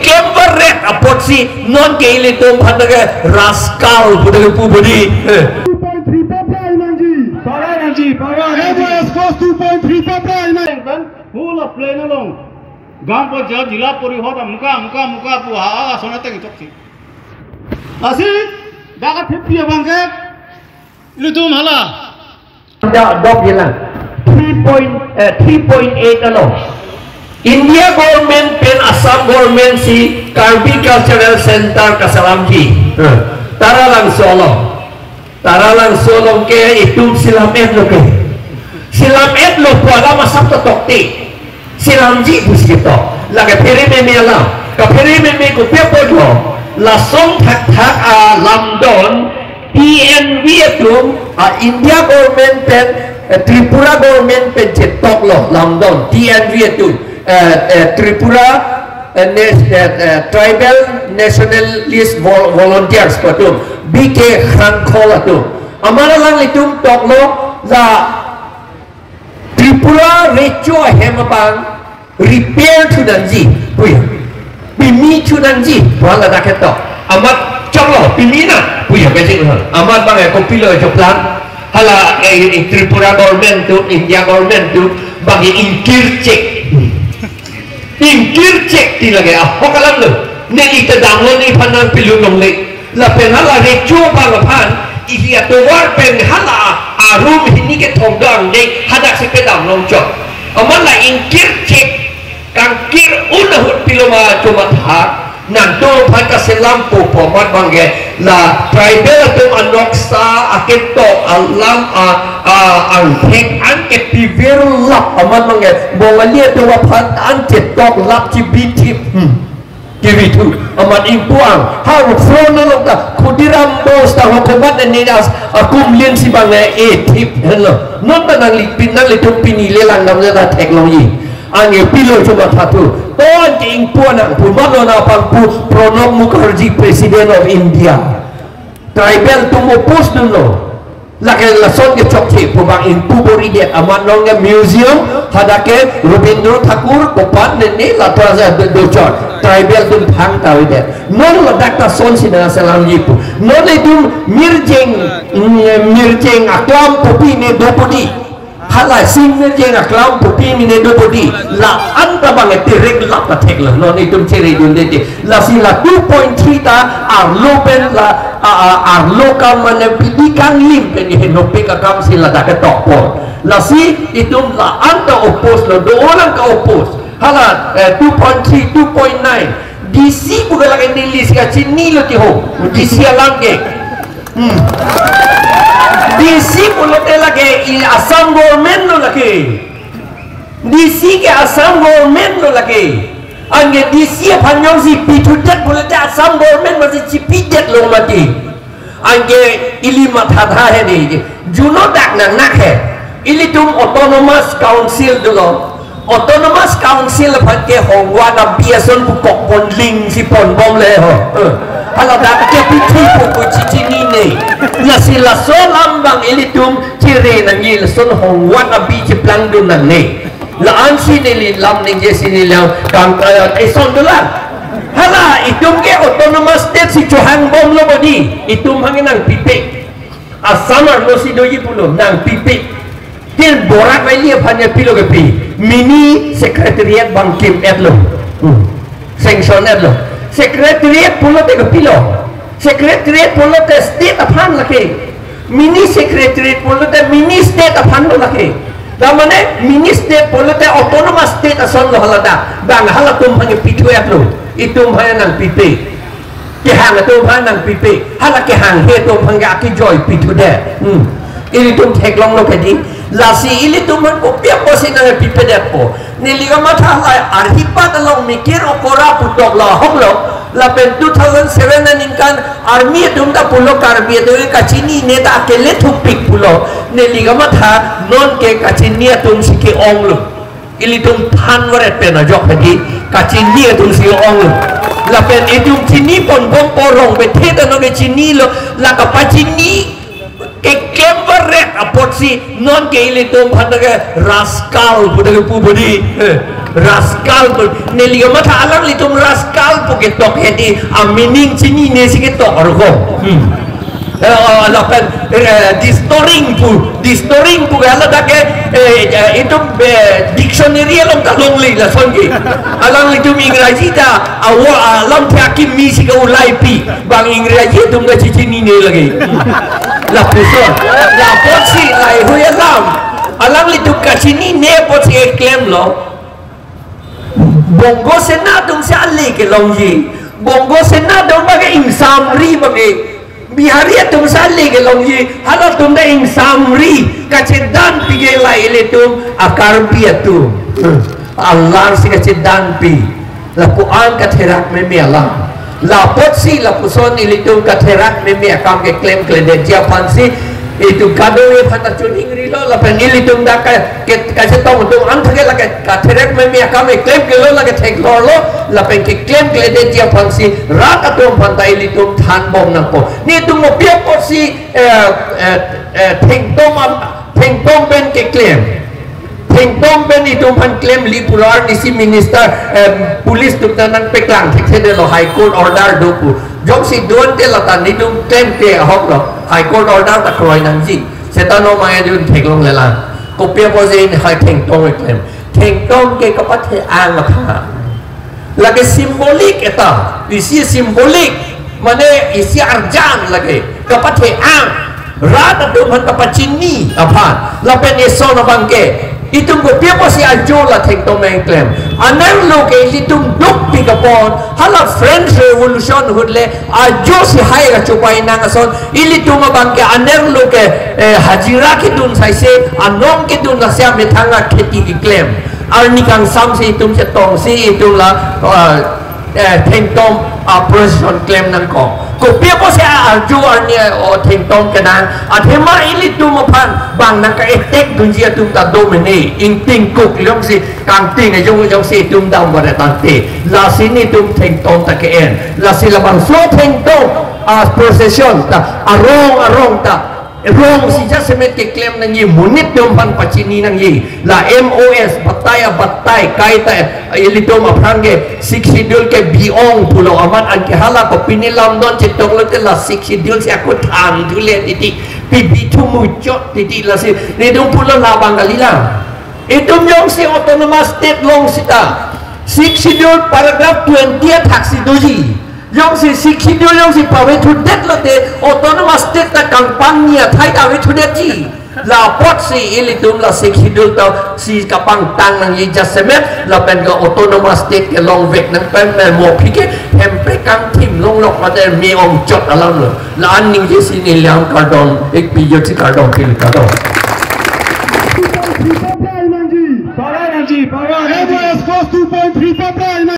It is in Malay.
kembaret apoksi non ke ile tom phanaga rascal budaga pubudi 2.3 papai nanji everest cost 2.3 papai nanji full of plane along gampo jila porihot muka puha sonate ki asi daga 50 bangke ile tom hala dok yelang 3.8 along India government pen Assam government si Karbi Cultural Center Kasalamji taralang solong ke itum silam lo ke silam lo kuala masap to tokti silamji buskito lage peri me alam ka peri me ko pepodo la song thak lamdon PNV itum India government pen Tripura government pen cetok lo lamdon PNV itum Tripura Tribal Nationalist Volunteers patum BK Khankol atum amara lang itum toklo la Tripura Recho Hemabang repair to Nanji puya bimi to Nanji wala daketo amat choklo bimina puya kajing amat bang kopilo joplan hala Tripura government tu India government tu bagi ingkir cek di lagi hokalam lo neli tedang lo ni panan pilu nongle la penhala recho balapan ihia to war pen hala arum hini ke thongdang nei hadak sepedam longchok amala ingkir cek kangkir unahut piloma cuma thak nanto phata selam po pomat bangge la tribal to anoksa akento alam angkek angket piveru lap amat bangge bongalia to phat antet tok lap cibitip Kivitu amat impuang haru frona lokta kudiram bos ta hukumat ni das akum lien si bangai tip hello non tanang lipin nang litum pini lelang nam da teknologi ange pilo cuma satu ton ke impuan ang pumalo na pangpu Pranab Mukherjee President of India tribal tumo post nuno lagi lason ke chokchi pumang impu bori dia amat nongga museum hadake Rabindra Thakur kopan nene latraza docor tribal dum phang tawi de non la dakta son sina salam yipu non edum mirjeng aklam pupi ne dopodi hala sing mirjeng aklam pupi ne dopodi la anta bange tirek la patek la non edum ceri dun de la sila 2.3 ta arlopen la arlokam mane pidikan lim pen henope ka kam sila daketok por la si edum la anta opos la do orang ka opos hala 2.3 2.9 DC bukan lagi nilis ka sini lo tiho DC langge DC bukan lagi Assam government lo lagi DC ke Assam government lo lagi angge DC panjang si pitudet bukan Assam government masih cipidet lo mati angge ili matha hai ni juno dak nak hai ili tum autonomous council dulu Autonomous Council pake hongwa na biason pukok pon ling si pon bom le ho hala da ke piti puku cici ni la sila so lambang ilitum cire nangil son hongwa na bi ciplang dun nang ne la ansi ni lam ning je sini lam kang son dolar hala itum ke autonomous state si johang bom lo bodi itum hangin nang pipe asamar lo si doji pulo nang pipe Tin borak ini hanya pilo ke pi mini sekretariat bangkim etlo sanction etlo sekretariat pulo te ke pilo sekretariat pulo te state apaan lagi mini sekretariat pulo te mini state apaan lo lagi damane mini state pulo te autonomous state ason lo halada bang halatum hanya pitu etlo itum hanya nang pipe ke hang tu hanya nang pipe halak ke hang he tu hanya aki joy pitu de ini tum teklong lo kedi lasi ili tuman ko pia ko sinang pipedet po niliga matha la arhipa talong mikir okora putok la hoklo la pen 2007 na ninkan army tumda pulo karbi to kachini neta akele thupik pulo niliga matha non ke kachini tum siki onglo ili tum thanware pe na jok hadi kachini tum si onglo la pen itum chini pon bom porong be theta no ke chini lo la ka pachini ke kembaret apoksi non ke ile tom phanaga rascal budaga pubudi rascal neliga matha alam litum rascal ke tok hedi meaning sini ne sikit tok arko lapan distorting pu ala dake itu dictionary alam kalong li la songi alang itu Inggeris ta alam hakim mi sika ulai pi bang Inggeris tu ga cicini ne lagi la puson la potsi lai hu alam alang itu ka sini ne potsi claim lo bongo senadong sa ali ke longji bongo senadong bagai insamri bagai Bihari tum sali ke longji hala tum da ing samri kacedan pige lai le tum akar pi atu Allah si kacedan pi la Quran katherak me me Allah la potsi la puson ili tum katherak me me akam ke claim dia pansi itu kado ye phata chuning ri lo la panili tum da ka kache tong tum an thage la katherak me me akam ke claim ke lo la ke thek lo la pen ke claim dia pansi ra ka tum phanta ili tum than bom na ko ni tum mo pia potsi theng tom ben ke claim theng tom ben itu pan claim li pular disi minister police tum nan peklang thek de lo high court order do pu jong si don te la tan ni tum claim ke hok lo high court order ta kroi nang ji setano ma ya dun thek long le la ko pia po se high theng tom claim theng tom ke ka pat he ang ma tha lagi simbolik eta isi simbolik mane isi arjan lagi ka pat he ang rata tu man ka pachini apa la pen eso na bangke itu ko pia po si ajo la thek tom claim anan lo ke litung duk pi ka pon hala French revolution hudle ajo si hai ga chupai nang ason ili tu ma bangke anan lo ke hajira ki dun sai se anong ki dun na sia me thanga kheti ki claim arnikang sam si tum se tong si itu la theng tom operation claim nang ko pia po si ajo arnia o theng tom kanang athema ili tu ma phan bang nang ka attack dun ji tum ta domine ing ting kuk long si kang ting ai jong si tum dam ba ta te la sini tum theng tom ta ke en la si la bang so theng tom procession ta arong ta Rong si jasmet ke claim nang ye munit dom pan pachini nang ye la MOS batai kaita ilitom aprange siksidul ke biong pulau aman an ke hala ko pinilam don cetong lo la siksidul si aku tan dule titi pibi tu mucot titi la si ni dong pulau labang galila itu nyong si autonomous state long sita siksidul paragraph 20 taksi doji yang si sikhidio yang si pawe thudet late autonomous state ta kampanya thai ta we thudet ji la pot si ilitum la sikhidio ta si kapang tang nang yi jasemet la pen ga autonomous state ke long vek nang pen me mo phike hempe kang thim long lok ma de mi om chot alam la an ning ji si ni liam kardon ek pi yo si kardon pil kardon Power energy, power energy. 2.3